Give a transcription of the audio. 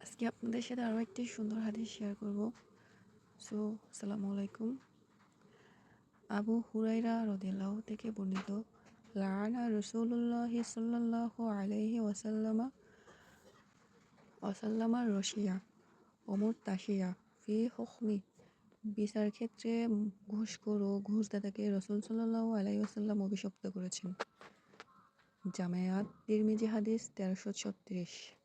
আজকে আপনাদের সাথে আরও একটি সুন্দর হাদিস শেয়ার করব। আসসালামু আলাইকুম। আবু হুরাইরা রাদিয়াল্লাহু থেকে বর্ণিত, লাআনা রাসূলুল্লাহি সাল্লাল্লাহু আলাইহি ওয়াসাল্লামা রশিয়া অমর তাসিয়া ফি হুকমি, বিচার ক্ষেত্রে ঘুষখোর ও ঘুষদাতাকে রাসূল সাল্লাল্লাহু আলাইহি ওয়াসাল্লাম অভিশপ্ত করেছেন। জামেয়াত তিরমিজি হাদিস 1336।